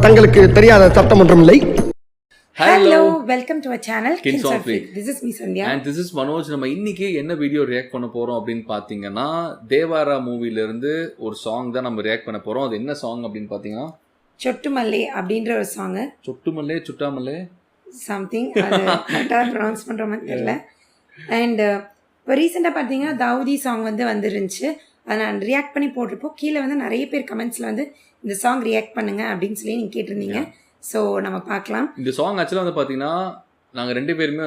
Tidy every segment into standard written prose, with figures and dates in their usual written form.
தங்களுக்கு தெரியாத சட்டம் ஒன்றும் இல்லை. Hello, welcome to our channel Kins of Freak. This is me Sandhya and this is Manoj. நம்ம இன்னைக்கு என்ன வீடியோ ரியாக்ட் பண்ண போறோம் அப்படின்னு பாத்தீங்கன்னா தேவாரா மூவில இருந்து ஒரு சாங் தான் நம்ம ரியாக்ட் பண்ண போறோம். அது என்ன சாங் அப்படின்னு பாத்தீங்கன்னா சொட்டுமல்லே அப்படின்ற ஒரு சாங். சொட்டுமல்லே சுட்டாமல்லே சம்திங் அது கரெக்டாக ப்ரொனவுன்ஸ் பண்ணுற மாதிரி தெரியல. அண்ட் இப்போ ரீசெண்டாக பார்த்தீங்கன்னா தாவூதி சாங் வந்துருந்துச்சு. அதை நான் ரியாக்ட் பண்ணி போட்டிருப்போம். கீழே நிறைய பேர் கமெண்ட்ஸில் இந்த சாங் ரியாக்ட் பண்ணுங்க அப்படின்னு சொல்லி நீங்கள் கேட்டிருந்தீங்க. ஸோ நம்ம பார்க்கலாம். இந்த சாங் ஆக்சுவலாக பார்த்தீங்கன்னா நாங்கள் ரெண்டு பேருமே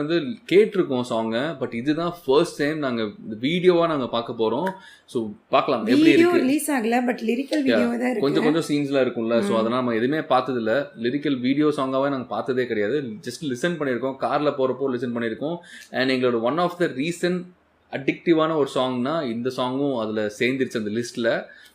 கேட்டிருக்கோம் சாங்கை. பட் இதுதான் ஃபர்ஸ்ட் டைம் நாங்கள் இந்த வீடியோவாக நாங்கள் பார்க்க போகிறோம். ஸோ பார்க்கலாம் எப்படி இருக்கு. ரிலீஸ் ஆகல, பட் லிரிக்கல் வீடியோ தான் இருக்கு. கொஞ்சம் சீன்ஸ்லாம் இருக்கும்ல. ஸோ அதனால் நம்ம எதுவுமே பார்த்ததில்ல. லிரிக்கல் வீடியோ சாங்காகவே நாங்கள் பார்த்ததே கிடையாது. ஜஸ்ட் லிசன் பண்ணியிருக்கோம். காரில் போகிறப்போ லிசன் பண்ணியிருக்கோம். அண்ட் எங்களோட ஒன் ஆஃப் த ரீசன் அடிக்டிவான ஒரு சாங்னா இந்த சாங்கும் அதில் சேர்ந்துருச்சு அந்த லிஸ்ட்டில்.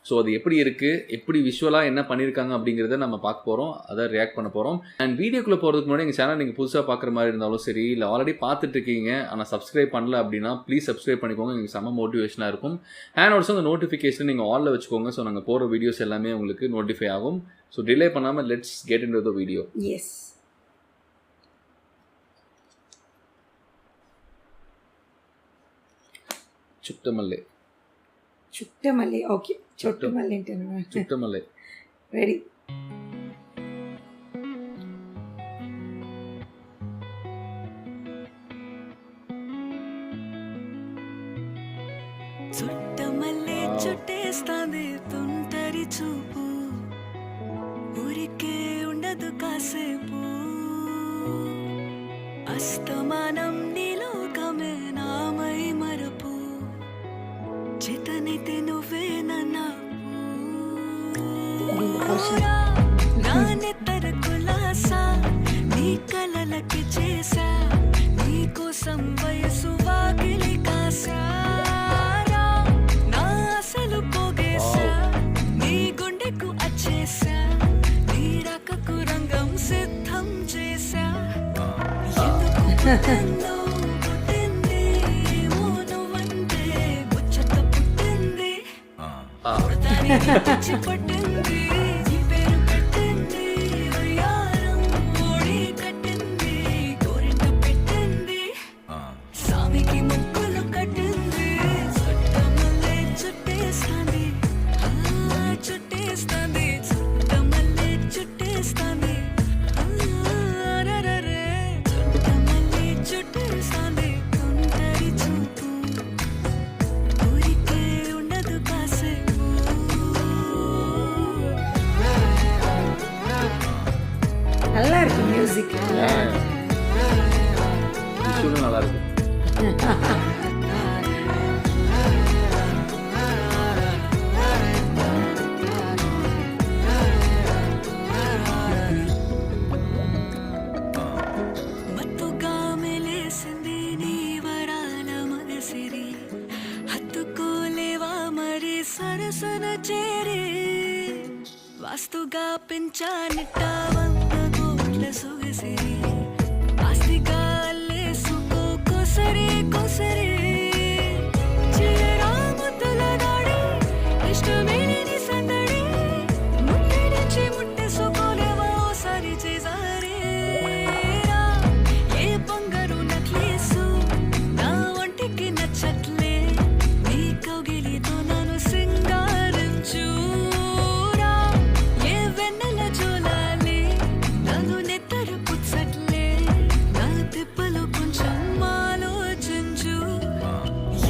ஸோ அது எப்படி இருக்குது, எப்படி விஷுவலாக என்ன பண்ணியிருக்காங்க அப்படிங்கிறத நம்ம பார்க்க போகிறோம். அதை ரியாக்ட் பண்ண போகிறோம். அண்ட் வீடியோக்குள்ளே போகிறதுக்கு முன்னாடி எங்கள் சேனல் நீங்கள் புதுசாக பார்க்குற மாதிரி இருந்தாலும் சரி, இல்லை ஆல்ரெடி பார்த்துட்டு இருக்கீங்க ஆனால் சப்ஸ்கிரைப் பண்ணல அப்படின்னா ப்ளீஸ் சப்ஸ்கிரைப் பண்ணிக்கோங்க. எங்களுக்கு செம்ம மோட்டிவேஷனாக இருக்கும். அண்ட் ஆல்சோ அந்த நோட்டிஃபிகேஷன் நீங்கள் ஆலில் வச்சுக்கோங்க. ஸோ நாங்கள் போகிற வீடியோஸ் எல்லாமே உங்களுக்கு நோட்டிஃபை ஆகும். ஸோ டிலே பண்ணாமல் let's get into the video. Yes. சுட்டமல்லே சுட்டமல்லே. ஓகே, சொட்டுமல்லேன்ட்டு சுட்டமல்லே. ரெடி. చుట్టమల్లే చుట్టేస్తాంది తుంటరి చూపు, ఊరికే ఉండదు కాసేపు, అస్తమానం నీలోకమే నామై మరపు, చేతనైతే నువ్వే నన్నా నానెత్తర కులాసా నీ కలలకి చేసా, నీ కోసం వయసు వాకిలి కాసా, నా అసలు పోగేసా, నీ గుండెకు అచ్చేసా, నీ రకకు రంగం సిద్ధం చేసా, ఎందుకు పుట్టిందో పుట్టింది ఏమో నువ్వంటే ముచ్చట పుట్టింది, పుడతాని పిచ్చి పట్టింది, నీ పేరు పెట్టింది వయ్యారం, ఓడి కట్టింది, గోరింట పెట్టింది, సామికి ముక్కులు కట్టింది, చుట్టమల్లే చుట్టేస్తాంది, చుట్టేస్తాంది, చుట్టమల్లే చుట్టేస్తాంది, రరరే, చుట్టమల్లే చుట్టేస్తాంది, తుంటరి చూపు, ఊరికే ఉండదు కాసేపు. நல்லா இருக்கு மியூசிக். விஷுவலும் நல்லா இருக்கு. మత్తుగా మెలేసింది నీ వరాల మనసిరి, హత్తుకోలేవా మరి సరసన చేరి, వాస్తుగా పెంచానిట్ట 100 కోట్ల సొగసిరి, ఆస్తిగా అల్లేసుకో కొసరి కొసరి, చిరరాముతుల దాడి ఇష్టమేని సందడి, ముట్టడిచి ముట్టేసుకోలేవా ఓసారి చేసారి, ఏ బంగారు నక్లేసు నా ఒంటికి నచ్చట్లే, నీ కౌగిలితో నన్ను సింగారించు, ఏ వెన్నెల జోలాలి నన్ను నెత్తరు పుచ్చట్లే, నా తిప్పలు కొంచెం ఆలోచించు,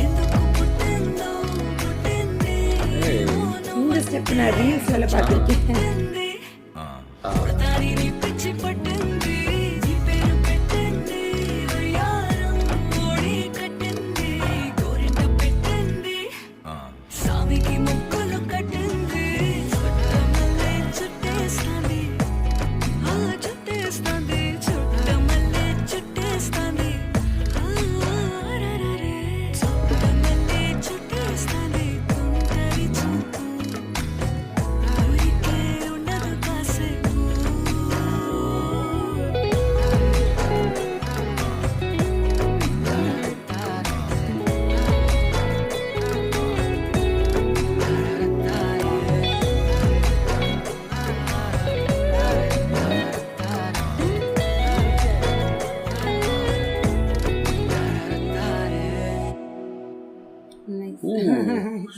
ఎందుకు పుట్టిందో పుట్టింది ఏమో இந்த ஸ்டெப் நான் ரீல்ஸ்ல பார்த்துருக்கேன். పుట్టింది, పుడతాని నీ పిచ్చి పట్టింది, నీ పేరు పెట్టింది వయ్యారం, ఓడి కట్టింది, గోరింట పెట్టింది, సామికి ముక్కులు కట్టింది, చుట్టమల్లే చుట్టేస్తాంది, చుట్టేస్తాంది, చుట్టమల్లే చుట్టేస్తాంది, రరరే, చుట్టమల్లే చుట్టేస్తాంది, తుంటరి చూపు, ఊరికే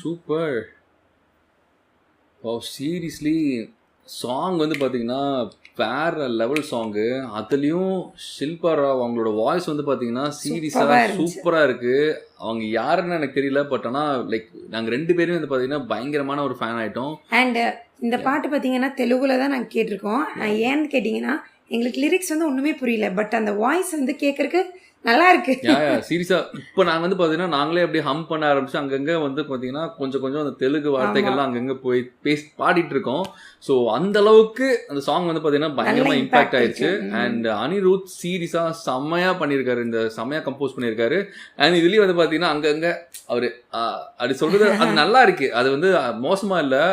சூப்பர். ஓ சீரியஸ்லி சாங் வந்து பார்த்தீங்கன்னா வேற லெவல் சாங்கு. அதுலேயும் ஷில்பா ராவ் அவங்களோட வாய்ஸ் வந்து பார்த்தீங்கன்னா சீரியஸாக சூப்பராக இருக்குது. அவங்க யாருன்னு எனக்கு தெரியல, பட் ஆனால் லைக் நாங்கள் 2 பேருமே வந்து பார்த்தீங்கன்னா பயங்கரமான ஒரு ஃபேன் ஆகிட்டோம். அண்ட் இந்த பாட்டு பார்த்தீங்கன்னா தெலுங்குல தான் நாங்கள் கேட்டிருக்கோம். ஏன்னு கேட்டிங்கன்னா எங்களுக்கு லிரிக்ஸ் வந்து ஒன்றுமே புரியல, பட் அந்த வாய்ஸ் வந்து கேட்கறதுக்கு நல்லா இருக்கு. சீரியஸா இப்போ நாங்கள் வந்து பார்த்தீங்கன்னா நாங்களே அப்படியே ஹம் பண்ண ஆரம்பிச்சு அங்கங்கே வந்து பார்த்தீங்கன்னா கொஞ்சம் அந்த தெலுங்கு வார்த்தைகள்லாம் அங்கங்கே போய் பாடிட்டு இருக்கோம். ஸோ அந்த அளவுக்கு அந்த சாங் வந்து பார்த்தீங்கன்னா பயங்கரமாக இம்பாக்ட் ஆயிடுச்சு. அண்ட் அனிருத் சீரியஸாக செம்மையாக பண்ணியிருக்காரு, இந்த செம்மையாக கம்போஸ் பண்ணியிருக்காரு. அண்ட் இதுலேயும் வந்து பார்த்தீங்கன்னா அங்கங்கே அவர் அப்படி சொல்றது அது நல்லா இருக்கு. அது வந்து மோசமாக இல்லை,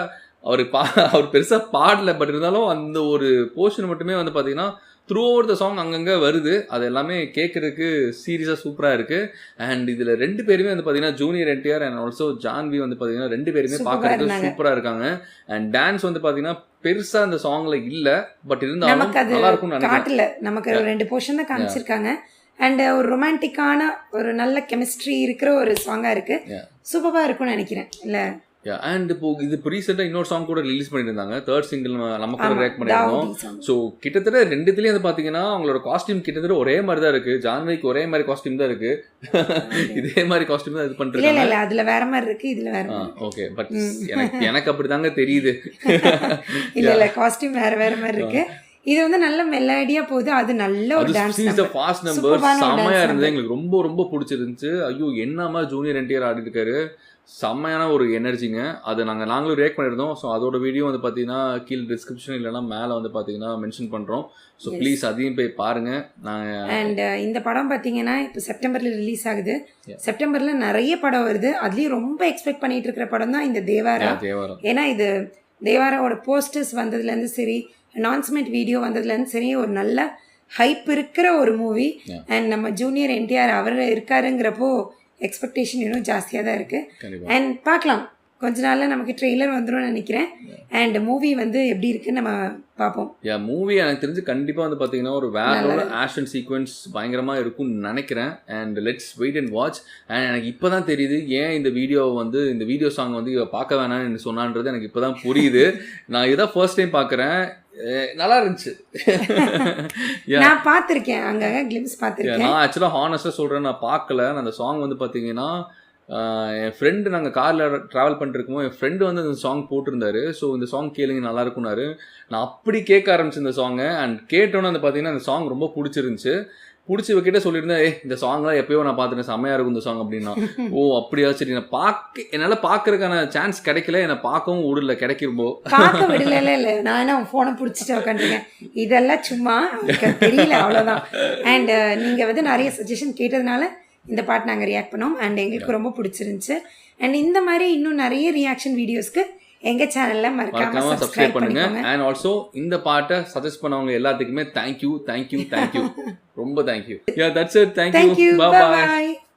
அவர் பெருசாக பாடல, பட் இருந்தாலும் அந்த ஒரு போர்ஷன் மட்டுமே வந்து பார்த்தீங்கன்னா த்ரூ ஓவர் த சாங் அங்கங்கே வருது. அது எல்லாமே கேட்கறதுக்கு சீரியஸாக சூப்பராக இருக்குது. அண்ட் இதில் 2 பேருமே வந்து பார்த்தீங்கன்னா junior NTR and also Janhvi வந்து பார்த்தீங்கன்னா 2 பேருமே பார்க்கறதுக்கு சூப்பராக இருக்காங்க. அண்ட் டான்ஸ் வந்து பார்த்தீங்கன்னா பெருசாக அந்த சாங்ல இல்லை, பட் இருந்தாலும் நல்லா இருக்கும்னு நினைக்கிறேன். நமக்கு 2 போர்ஷன் தான் காமிச்சிருக்காங்க. அண்ட் ஒரு ரொமான்டிக்கான ஒரு நல்ல கெமிஸ்ட்ரி இருக்கிற ஒரு சாங்காக இருக்குது. சூப்பராக இருக்கும்னு நினைக்கிறேன் இல்லை? அண்ட் இப்போ இது ரீசெண்டாக இன்னொரு சாங் கூட ரிலீஸ் பண்ணியிருந்தாங்க, 3rd சிங்கிள் நம்ம கூட ரியாக்ட் பண்ணியிருந்தோம். ஸோ கிட்டத்தட்ட 2த்துலேயும் வந்து பார்த்தீங்கன்னா அவங்களோட காஸ்டியூம் கிட்டத்தட்ட ஒரே மாதிரி தான் இருக்குது. ஜான்விக்கு ஒரே மாதிரி காஸ்டியூம் தான் இருக்குது, இதே மாதிரி காஸ்டியூம் தான் இது பண்ணுறாங்க. இல்லை அதில் வேற மாதிரி இருக்குது, இதில் வேற. ஓகே, பட் எனக்கு அப்படி தாங்க தெரியுது. இல்லை காஸ்டியூம் வேற மாதிரி இருக்குது. இது வந்து நல்ல மெலடியா போகுது. அது நல்ல ஒரு டான்ஸ் நம்பர், ஃபாஸ்ட் நம்பர் செம்மையா இருந்தது. எங்களுக்கு ரொம்ப ரொம்ப பிடிச்சிருந்துச்சு. ஐயோ என்னமா ஜூனியர் என்டிஆர் ஆடி இருக்காரு, செம்மையான ஒரு எனர்ஜிங்க. அது நாங்களும் ரியாக்ட் பண்ணியிருந்தோம். ஸோ அதோட வீடியோ வந்து பார்த்தீங்கன்னா கீழே டிஸ்கிரிப்ஷன் இல்லைனா மேலே வந்து பார்த்தீங்கன்னா மென்ஷன் பண்ணுறோம். ஸோ ப்ளீஸ் அதையும் போய் பாருங்கள். அண்ட் இந்த படம் பார்த்தீங்கன்னா இப்போ செப்டம்பரில் ரிலீஸ் ஆகுது. செப்டம்பரில் நிறைய படம் வருது. அதுலேயும் ரொம்ப எக்ஸ்பெக்ட் பண்ணிட்டு இருக்கிற படம் தான் இந்த தேவாரம். ஏன்னா இது தேவாராவோட போஸ்டர்ஸ் வந்ததுலேருந்து சரி, அனௌன்ஸ்மெண்ட் வீடியோ வந்ததுலேருந்து சரி, ஒரு நல்ல ஹைப் இருக்கிற ஒரு மூவி. அண்ட் நம்ம ஜூனியர் என்டிஆர் அவர் இருக்காருங்கிறப்போ எக்ஸ்பெக்டேஷன் இன்னும் ஜாஸ்தியாக தான் இருக்குது. அண்ட் பார்க்கலாம், கொஞ்ச நாளில் நமக்கு ட்ரெய்லர் வந்துடும் நினைக்கிறேன். அண்ட் மூவி வந்து எப்படி இருக்குன்னு நம்ம பார்ப்போம். மூவி எனக்கு தெரிஞ்சு கண்டிப்பாக வந்து பார்த்தீங்கன்னா ஒரு வேற ஆக்ஷன் சீக்வன்ஸ் பயங்கரமாக இருக்கும்னு நினைக்கிறேன். And let's wait and watch. And எனக்கு இப்போ தான் தெரியுது ஏன் இந்த வீடியோ சாங் வந்து பார்க்க வேணாம்னு சொன்னான்றது எனக்கு இப்போ தான் புரியுது. நான் இதான் ஃபர்ஸ்ட் டைம் பார்க்குறேன். நல்லா இருந்துச்சு. நான் பார்த்துருக்கேன், அங்கங்க கிளிம்ஸ் பார்த்துருக்கேன். நான் ஆக்சுவலாக ஹானஸ்டாக சொல்கிறேன், நான் பார்க்கல. நான் அந்த சாங் வந்து பார்த்தீங்கன்னா என் ஃப்ரெண்டு, நாங்கள் காரில் ட்ராவல் பண்ணிருக்கோம், என் ஃப்ரெண்டு வந்து அந்த சாங் போட்டிருந்தாரு. ஸோ இந்த சாங் கேளுங்க நல்லா இருக்கும்னாரு. நான் அப்படி கேட்க ஆரம்பிச்சேன் இந்த சாங்கை. அண்ட் கேட்டோன்னு வந்து பார்த்தீங்கன்னா அந்த சாங் ரொம்ப பிடிச்சிருந்துச்சு. இவக்கிட்ட சொல்லியிருந்தேன், இந்த சாங்லாம் எப்பயோ நான் பார்த்துட்டேன், செம்மையாக இருக்கும் இந்த சாங் அப்படின்னா. ஓ அப்படியா, சரி. நான் என்னால் பார்க்கறதுக்கான சான்ஸ் கிடைக்கல, என்னை பார்க்கவும் விடல. கிடைக்கிறப்போ பார்க்க விடல. இல்லை நான் என்ன ஃபோனை பிடிச்சிட்டு உட்காந்துருக்கேன். இதெல்லாம் சும்மா தெரியல, அவ்வளோதான். அண்ட் நீங்கள் வந்து நிறைய சஜஷன் கேட்டதுனால இந்த பாட்டு நாங்கள் ரியாக்ட் பண்ணோம். அண்ட் எங்களுக்கு ரொம்ப பிடிச்சிருந்துச்சு. அண்ட் இந்த மாதிரி இன்னும் நிறைய ரியாக்ஷன் வீடியோஸ்க்கு எங்க சேனல்ல மறக்காம சப்ஸ்கிரைப் பண்ணுங்க. அண்ட் ஆல்சோ இந்த பாட்டை சஜஸ்ட் பண்ணவங்க எல்லாத்துக்குமே தேங்க்யூ. ரொம்ப thank you. Yeah, that's it. Thank you. Bye bye.